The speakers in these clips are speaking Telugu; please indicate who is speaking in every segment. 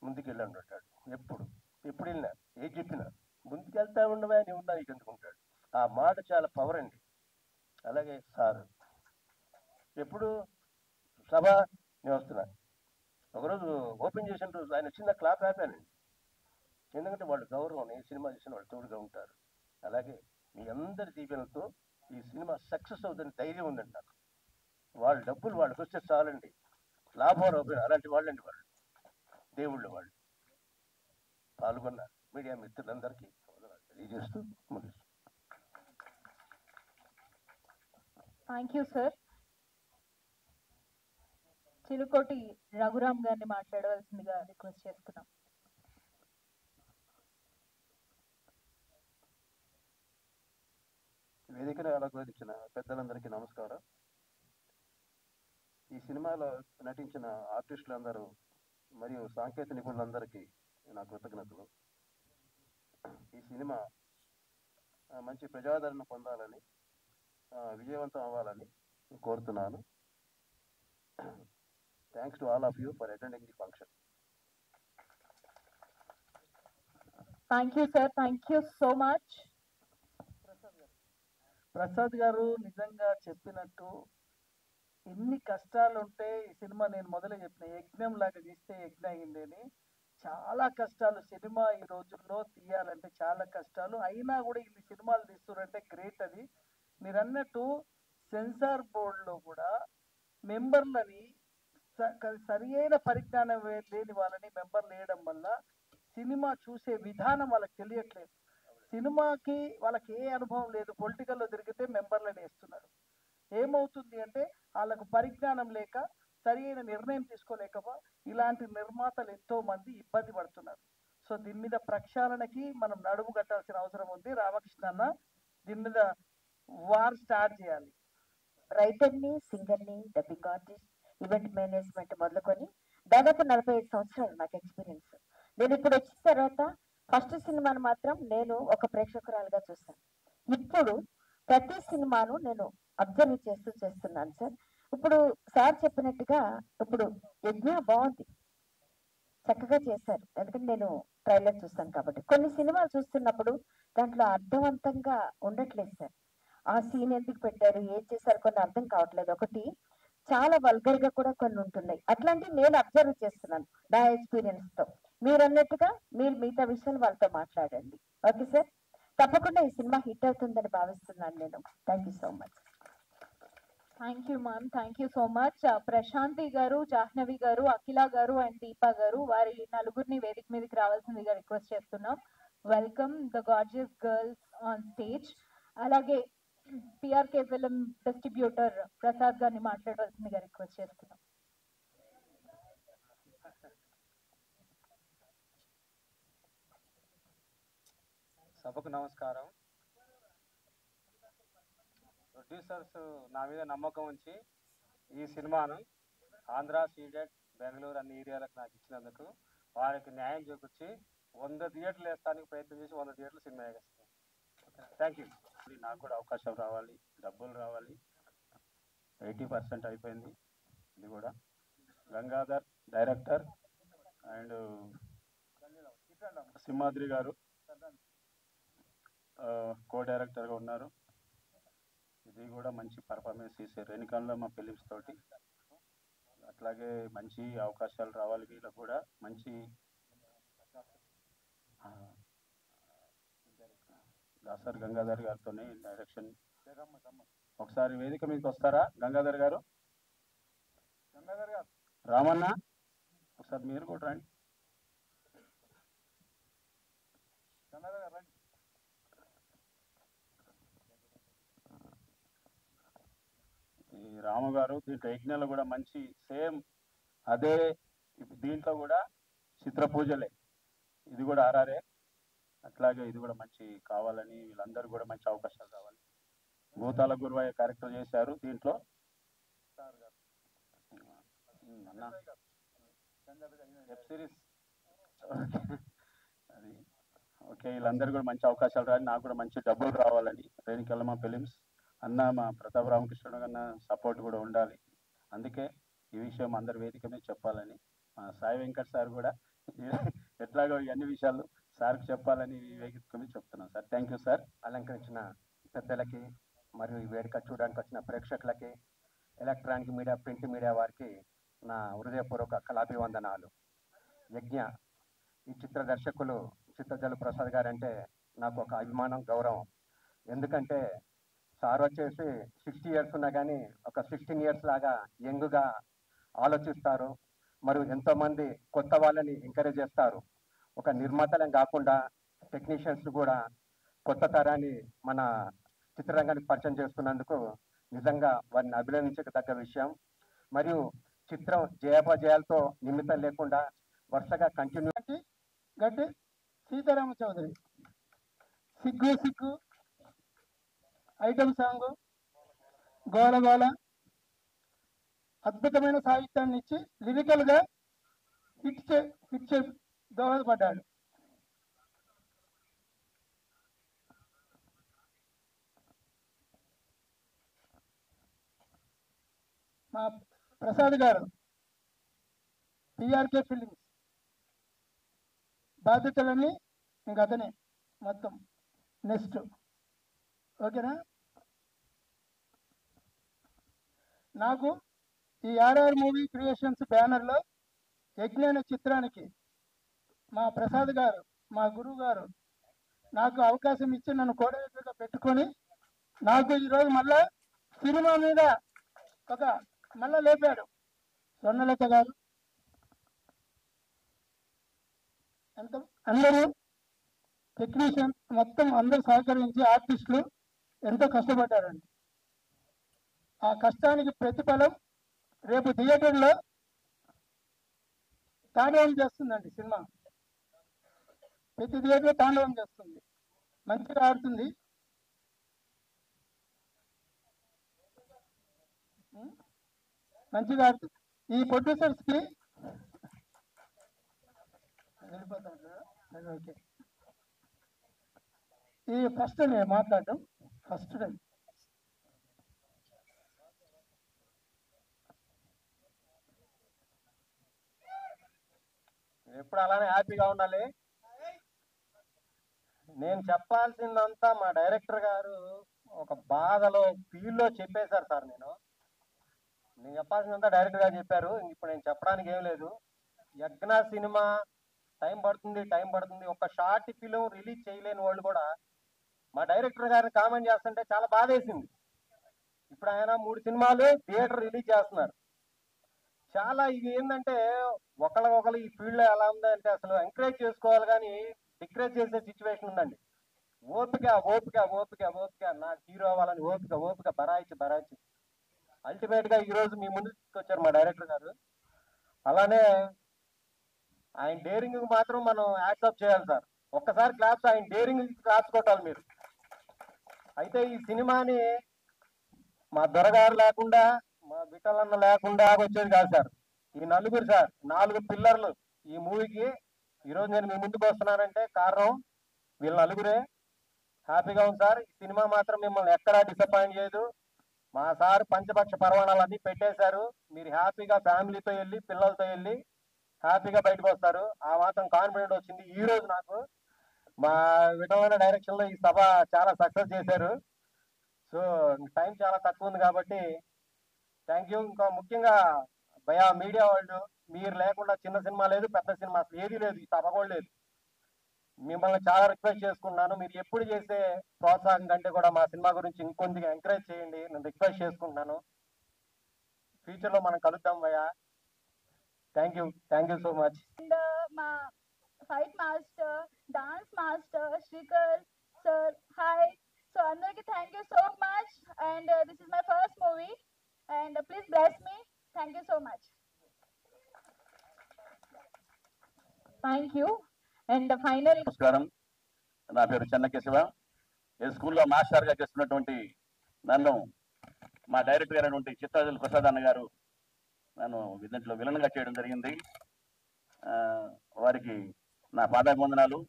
Speaker 1: ముందుకెళ్ళండి అంటాడు. ఎప్పుడు వెళ్ళినా ఏం చెప్పినా ముందుకెళ్తా ఉండవా అని ఉన్నా ఇక ఎందుకుంటాడు. ఆ మాట చాలా పవర్ అండి. అలాగే సార్ ఎప్పుడు సభ నేను వస్తున్నా. ఒకరోజు ఓపెన్ చేసిన రోజు ఆయన చిన్న క్లాప్ ఆపానండి. ఎందుకంటే వాళ్ళు గౌరవం, ఈ సినిమా చేసిన వాళ్ళు తోడుగా ఉంటారు. అలాగే మీ అందరి దీవెనలతో ఈ సినిమా సక్సెస్ అవుతుంది ధైర్యం ఉందండి నాకు. వాళ్ళ డబ్బులు వాళ్ళకి వస్తే చాలండి, లాభం రూపాయలు అలాంటి వాళ్ళండి వాళ్ళు, దేవుళ్ళు వాళ్ళు. పాల్గొన్న మీడియా మిత్రులందరికీ తెలియజేస్తూ ముగిస్తూ.
Speaker 2: Thank you sir. Chilukoti Raghuram గారిని మాట్లాడవలసిందిగా రిక్వెస్ట్ చేస్తున్నాం.
Speaker 3: వేదికను అలంకరించిన పెద్దలందరికీ నమస్కారం. ఈ సినిమాలో నటించిన ఆర్టిస్టులందరూ మరియు సాంకేతిక నిపుణులందరికీ నా కృతజ్ఞతలు. ఈ సినిమా మంచి ప్రజాదరణ పొందాలని, విజయవంతం అవ్వాలని కోరుతున్నాను. Thanks to all of you for attending the function.
Speaker 2: Thank you sir, thank you so much.
Speaker 4: Prasad గారు నిజంగా చెప్పినట్టు ఎన్ని కష్టాలు ఉంటే ఈ సినిమా నేను మొదలే చెప్పిన యజ్ఞం లాగా తీస్తే యజ్ఞం అయింది అని. చాలా కష్టాలు సినిమా ఈ రోజుల్లో తీయాలంటే చాలా కష్టాలు, అయినా కూడా ఇన్ని సినిమాలు తీస్తున్నారంటే గ్రేట్. అది మీరు అన్నట్టు సెన్సార్ బోర్డులో కూడా మెంబర్లని సరి అయిన పరిజ్ఞానం లేని వాళ్ళని మెంబర్లు వేయడం వల్ల సినిమా చూసే విధానం వాళ్ళకి తెలియట్లేదు. సినిమాకి వాళ్ళకి ఏ అనుభవం లేదు, పొలిటికల్లో తిరిగితే మెంబర్లను వేస్తున్నారు. ఏమవుతుంది అంటే వాళ్ళకు పరిజ్ఞానం లేక సరి అయిన నిర్ణయం తీసుకోలేకపో ఇలాంటి నిర్మాతలు ఎంతో మంది ఇబ్బంది పడుతున్నారు. సో దీని మీద ప్రక్షాళనకి మనం నడుము కట్టాల్సిన అవసరం ఉంది. రామకృష్ణ అన్న దీని మీద వార్ స్టార్ట్ చేయాలి.
Speaker 5: రైటర్ని, సింగర్ని, డబ్బింగ్ ఆర్టిస్ట్, ఈవెంట్ మేనేజ్మెంట్ మొదలుకొని దాదాపు 45 సంవత్సరాలు నాకు ఎక్స్పీరియన్స్. నేను ఇప్పుడు వచ్చిన తర్వాత ఫస్ట్ సినిమాను మాత్రం నేను ఒక ప్రేక్షకురాలుగా చూస్తాను. ఇప్పుడు ప్రతి సినిమాను నేను అబ్జర్వ్ చేస్తున్నాను సార్. ఇప్పుడు సార్ చెప్పినట్టుగా ఇప్పుడు యజ్ఞ బాగుంది, చక్కగా చేశారు. ఎందుకంటే నేను ట్రైలర్ చూస్తాను కాబట్టి. కొన్ని సినిమాలు చూస్తున్నప్పుడు దాంట్లో అర్థవంతంగా ఉండట్లేదు సార్. ఆ సీన్ ఎందుకు పెట్టారు, ఏం చేశారు, కొన్ని అర్థం కావట్లేదు. ఒకటి చాలా వల్గర్ గా కూడా కొన్ని ఉంటున్నాయి. అట్లాంటివి నేను అబ్జర్వ్ చేస్తున్నాను నా ఎక్స్పీరియన్స్ తో. మీరు అన్నట్టుగా మీరు మిగతా విషయాలు వాళ్ళతో మాట్లాడండి. ఓకే సార్, తప్పకుండా ఈ సినిమా హిట్ అవుతుందని భావిస్తున్నాను నేను. Thank you so much.
Speaker 2: Thank you ma'am, thank you so much. Prashanti garu, Jahnavi గారు, అఖిల గారు అండ్ దీపా గారు, వారి నలుగురిని వేదిక మీదకి రావాల్సిందిగా రిక్వెస్ట్ చేస్తున్నాం. Welcome the gorgeous girls on stage. అలాగే పిఆర్కే ఫిల్మ్ డిస్ట్రిబ్యూటర్ ప్రసాద్ గారిని మాట్లాడవలసిందిగా రిక్వెస్ట్ చేస్తున్నాం.
Speaker 6: సభకు నమస్కారం. ప్రొడ్యూసర్స్ నా మీద నమ్మకం ఉంచి ఈ సినిమాను ఆంధ్ర, సీడెడ్, బెంగళూరు అన్ని ఏరియాలకు నాకు ఇచ్చినందుకు వారికి న్యాయం చేకూర్చి 100 థియేటర్లు వేస్తానికి ప్రయత్నం చేసి 100 థియేటర్లు సినిమా వేస్తాను. Thank you. నాకు కూడా అవకాశం రావాలి, డబ్బులు రావాలి. 80% అయిపోయింది. ఇది కూడా గంగాధర్ డైరెక్టర్ అండ్ సింహాద్రి గారు కో డైరెక్టర్గా ఉన్నారు. ఇది కూడా మంచి పర్ఫార్మెన్స్ చేశారు రేణుకాండ్లమ్మ ఫిలిమ్స్ తోటి. అట్లాగే మంచి అవకాశాలు రావాలి వీళ్ళకు కూడా. మంచి దాసర్ గంగాధర్ గారితో డైరెక్షన్. ఒకసారి వేదిక మీదకి వస్తారా గంగాధర్ గారు? రామన్న ఒకసారి మీరు కూడా రండి. ఈ రాము గారు దీంట్లో యజ్ఞంలో కూడా మంచి సేమ్ అదే దీంట్లో కూడా చిత్ర పూజలే, ఇది కూడా ఆర్ఆర్ఏ. అట్లాగే ఇది కూడా మంచి కావాలని వీళ్ళందరూ కూడా మంచి అవకాశాలు కావాలి. భూతాల గురువయ్య క్యారెక్టర్ చేశారు దీంట్లో. వెబ్ సిరీస్ అది ఓకే. వీళ్ళందరూ కూడా మంచి అవకాశాలు రావాలి, నాకు కూడా మంచి డబ్బులు రావాలని రేణుకాండ్లమ్మ ఫిలిమ్స్ అన్న మా ప్రతాప్ రామకృష్ణ కన్నా సపోర్ట్ కూడా ఉండాలి. అందుకే ఈ విషయం అందరి వేదిక మీద చెప్పాలని మా సాయి వెంకట్ సార్ కూడా
Speaker 3: ఎట్లాగో ఈ అన్ని విషయాలు సార్కి చెప్పాలని ఈ వేదిక మీద చెప్తున్నాను సార్. Thank you sir.
Speaker 6: అలంకరించిన పెద్దలకి మరియు ఈ వేడుక చూడడానికి వచ్చిన ప్రేక్షకులకి, ఎలక్ట్రానిక్ మీడియా, ప్రింట్ మీడియా వారికి నా హృదయపూర్వక కళాభివందనాలు. యజ్ఞ ఈ చిత్ర దర్శకులు చిత్రజల్లు ప్రసాద్ గారు అంటే నాకు ఒక అభిమానం, గౌరవం. ఎందుకంటే సార్ వచ్చేసి 60 years ఉన్నా కానీ ఒక 16 years లాగా యంగ్గా ఆలోచిస్తారు. మరియు ఎంతోమంది కొత్త వాళ్ళని ఎంకరేజ్ చేస్తారు. ఒక నిర్మాతలం కాకుండా టెక్నీషియన్స్ కూడా కొత్త తరాన్ని మన చిత్రరంగానికి పరిచయం చేస్తున్నందుకు నిజంగా వారిని అభినందించదగ్గ విషయం. మరియు చిత్రం జయాపజయాలతో నిమిత్తం లేకుండా వరుసగా కంటిన్యూ.
Speaker 7: గడ్డి సీతారామ చౌదరి సిగ్గు సిగ్గు ఐటమ్ సాంగ్ గోల గోల అద్భుతమైన సాహిత్యాన్ని ఇచ్చి లిరికల్గా హిట్ చే దోహదపడ్డాడు. మా ప్రసాద్ గారు పిఆర్కే ఫిలిమ్స్ బాధ్యతలన్నీ ఇంక అతనే మొత్తం. నెక్స్ట్ ఓకేనా. నాకు ఈ ఆర్ఆర్ మూవీ క్రియేషన్స్ బ్యానర్లో యజ్ఞ అనే చిత్రానికి మా ప్రసాద్ గారు, మా గురువు గారు నాకు అవకాశం ఇచ్చి నన్ను కోడైరెక్టర్గా పెట్టుకొని నాకు ఈరోజు మళ్ళా సినిమా మీద ఒక మళ్ళా లేపాడు. స్వర్ణలత గారు ఎంత అందరూ టెక్నీషియన్ మొత్తం అందరూ సహకరించి ఆర్టిస్టులు ఎంతో కష్టపడ్డారండి. ఆ కష్టానికి ప్రతిఫలం రేపు థియేటర్లో తాండవం చేస్తుందండి. సినిమా ప్రతి థియేటర్లో తాండవం చేస్తుంది, మంచిగా ఆడుతుంది. మంచిగా ఆడుతుంది. ఈ ప్రొడ్యూసర్స్కి ఓకే, ఈ ఫస్ట్ నేను మాట్లాడడం ఫస్ట్ టైం.
Speaker 1: ఎప్పుడు అలానే హ్యాపీగా ఉండాలి. నేను చెప్పాల్సిందంతా మా డైరెక్టర్ గారు ఒక బాధలో ఫీల్లో చెప్పేశారు సార్. నేను చెప్పాల్సిందంతా డైరెక్టర్ గారు చెప్పారు. ఇప్పుడు నేను చెప్పడానికి ఏం లేదు. యజ్ఞ సినిమా టైం పడుతుంది. ఒక షార్ట్ ఫిలిం రిలీజ్ చేయలేని వాళ్ళు కూడా మా డైరెక్టర్ గారిని కామెంట్ చేస్తుంటే చాలా బాధ వేసింది. ఇప్పుడు ఆయన 3 సినిమాలు థియేటర్ రిలీజ్ చేస్తున్నారు. చాలా ఇది ఏంటంటే ఒకళ్ళకొకరు ఈ ఫీల్డ్ లో ఎలా ఉందంటే అసలు ఎంకరేజ్ చేసుకోవాలి కానీ డిక్రేజ్ చేసే సిచ్యువేషన్ ఉందండి. ఓపిక ఓపిక ఓపిక ఓపిక నాకు హీరో అవ్వాలని ఓపిక బరాయిచి అల్టిమేట్ గా ఈ రోజు మీ ముందుకు వచ్చారు మా డైరెక్టర్ గారు. అలానే ఆయన డేరింగ్ మాత్రం మనం యాక్సెప్ట్ చేయాలి సార్. ఒక్కసారి క్లాప్స్ ఆయన డేరింగ్ క్లాప్స్ కొట్టాలి మీరు. అయితే ఈ సినిమాని మా దొరగారు లేకుండా, మా బిట్టలన్న లేకుండా వచ్చేది కాదు సార్. ఈ నలుగురు సార్, 4 పిల్లర్లు ఈ మూవీకి ఈరోజు నేను మీ ముందుకు వస్తున్నానంటే కారణం వీళ్ళ నలుగురే. హ్యాపీగా ఉంది సార్. ఈ సినిమా మాత్రం మిమ్మల్ని ఎక్కడా డిసప్పాయింట్ చేయదు. మా సార్ పంచపక్ష పర్వాణాలన్నీ పెట్టేశారు. మీరు హ్యాపీగా ఫ్యామిలీతో వెళ్ళి, పిల్లలతో వెళ్ళి హ్యాపీగా బయటకు వస్తారు. ఆ మాత్రం కాన్ఫిడెంట్ వచ్చింది ఈ రోజు నాకు. మా విధమైన డైరెక్షన్ లో ఈ సభ చాలా సక్సెస్ చేశారు. సో టైం చాలా తక్కువ ఉంది కాబట్టి థ్యాంక్ యూ. ఇంకా ముఖ్యంగా భయా మీడియా వాళ్ళు, మీరు లేకుండా చిన్న సినిమా లేదు, పెద్ద సినిమా అసలు ఏది లేదు, ఈ సభ కూడా లేదు. మిమ్మల్ని చాలా రిక్వెస్ట్ చేసుకున్నాను. మీరు ఎప్పుడు చేసే ప్రోత్సాహం కంటే కూడా మా సినిమా గురించి ఇంకొంచెం ఎంకరేజ్ చేయండి, నేను రిక్వెస్ట్ చేసుకుంటున్నాను. ఫ్యూచర్ లో మనం కలుద్దాం భయ్యా. Thank you so much.
Speaker 2: మా fight master, dance master Srikar sir, hi. So అందరికి thank you so much. And this is my first movie and please bless me. Thank you so much. Thank you. And final
Speaker 3: నమస్కారం, నా పేరు చెన్నకేశవ. ఈ స్కూల్లో మాస్టర్గా చేస్తున్నటువంటి నన్ను మా డైరెక్టర్ అయినటువంటి చిత్రజల్లు ప్రసాద్ అన్న గారు నన్ను దీంట్లో విలన్గా చేయడం జరిగింది. వారికి నా పాదాభివందనాలు.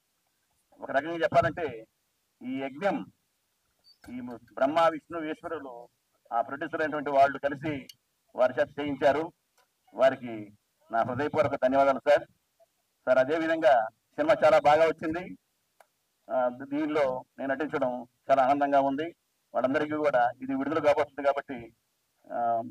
Speaker 3: ఒక రకంగా చెప్పాలంటే ఈ యజ్ఞం, ఈ బ్రహ్మ విష్ణు ఈశ్వరులు ఆ ప్రొడ్యూసర్ అయినటువంటి వాళ్ళు కలిసి వారి చేత చేయించారు. వారికి నా హృదయపూర్వక ధన్యవాదాలు సార్. సార్ అదేవిధంగా సినిమా చాలా బాగా వచ్చింది. దీనిలో నేను నటించడం చాలా ఆనందంగా ఉంది. వాళ్ళందరికీ కూడా ఇది విడుదల కాబోతుంది కాబట్టి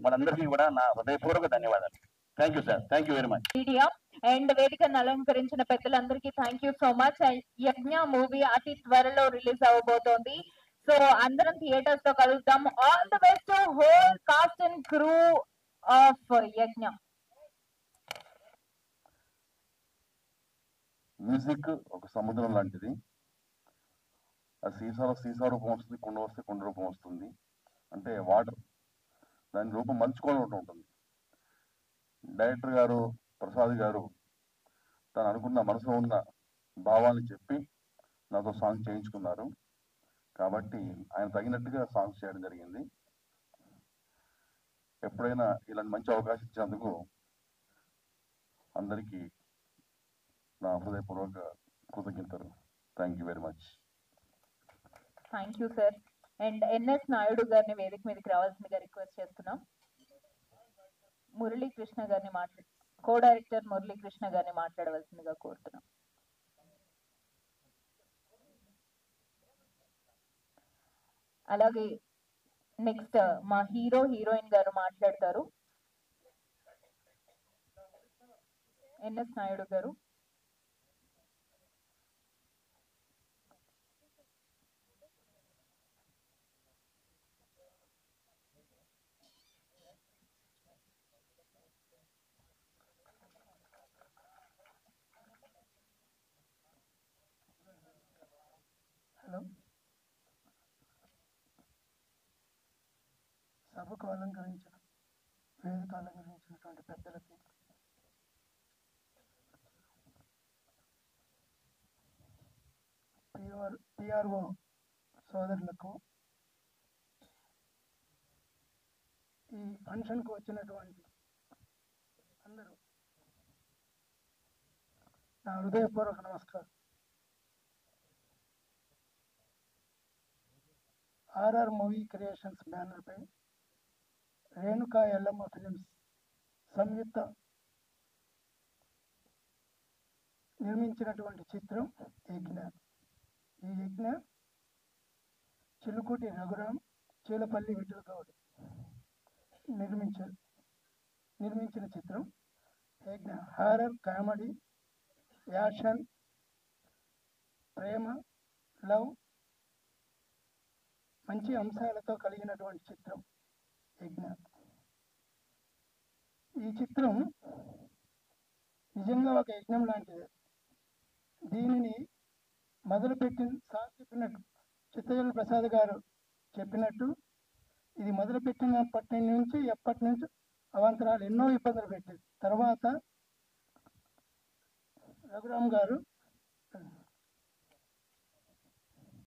Speaker 3: వాళ్ళందరికీ కూడా నా హృదయపూర్వక ధన్యవాదాలు. Thank you sir, thank you very much.
Speaker 2: Media and వేదికను అలంకరించిన పెద్దలందరికీ థ్యాంక్ యూ సో మచ్. యజ్ఞ మూవీ అతి త్వరలో రిలీజ్ అవ్వబోతోంది. సో అందరం థియేటర్స్ లో కలుద్దాం. All the best to whole cost and crew of యజ్ఞ.
Speaker 8: మ్యూజిక్ ఒక సముద్రం లాంటిది. అది సీసా రూపం వస్తుంది, కుండ వస్తే కుండ రూపం వస్తుంది. అంటే వాటర్ దాని రూపం మలుచుకొని ఉంటుంది. డైరెక్టర్ గారు ప్రసాద్ గారు తను అనుకున్న మనసులో ఉన్న భావాన్ని చెప్పి నాతో సాంగ్ చేయించుకున్నారు. కాబట్టి ఆయన తగినట్టుగా సాంగ్స్ చేయడం జరిగింది. ఎప్పుడైనా ఇలాంటి మంచి అవకాశం ఇచ్చినందుకు అందరికీ నా హృదయపూర్వక కృతజ్ఞతలు. Thank you very much.
Speaker 2: Thank you sir. And NS Naidu గారిని వేదిక మీదకి రావాల్సిందిగా రిక్వెస్ట్ చేస్తున్నాం. మురళీకృష్ణ గారిని కో డైరెక్టర్ మురళీకృష్ణ గారిని మాట్లాడవలసిందిగా కోరుతున్నాం. అలాగే నెక్స్ట్ మా హీరోయిన్ గారు మాట్లాడతారు. ఎన్ఎస్ నాయుడు గారు.
Speaker 7: హలో, సభకు అలంకరించిన వేదిక అలంకరించినటువంటి పెద్దలకి, పిఆర్ఓ సోదరులకు, ఈ ఫంక్షన్కు వచ్చినటువంటి అందరూ నా హృదయపూర్వక నమస్కారం. ఆర్ఆర్ మూవీ క్రియేషన్స్ బ్యానర్పై రేణుకా ఎల్లమ్మ ఫిలిమ్స్ సంయుక్త నిర్మించినటువంటి చిత్రం యజ్ఞ. ఈ యజ్ఞ చిలుకుటి రఘురాం, చీలపల్లి విఠల్ గౌడ్ నిర్మించిన చిత్రం యజ్ఞ. హారర్, కామెడీ, యాక్షన్, ప్రేమ, లవ్ మంచి అంశాలతో కలిగినటువంటి చిత్రం యజ్ఞ. ఈ చిత్రం నిజంగా ఒక యజ్ఞం లాంటిది. దీనిని సార్ చెప్పినట్టు, చిత్తజల్లి ప్రసాద్ గారు చెప్పినట్టు, ఇది మొదలుపెట్టినప్పటి నుంచి ఎప్పటి నుంచి అవాంతరాలు ఎన్నో ఇబ్బందులు పెట్టేది. తర్వాత రఘురామ్ గారు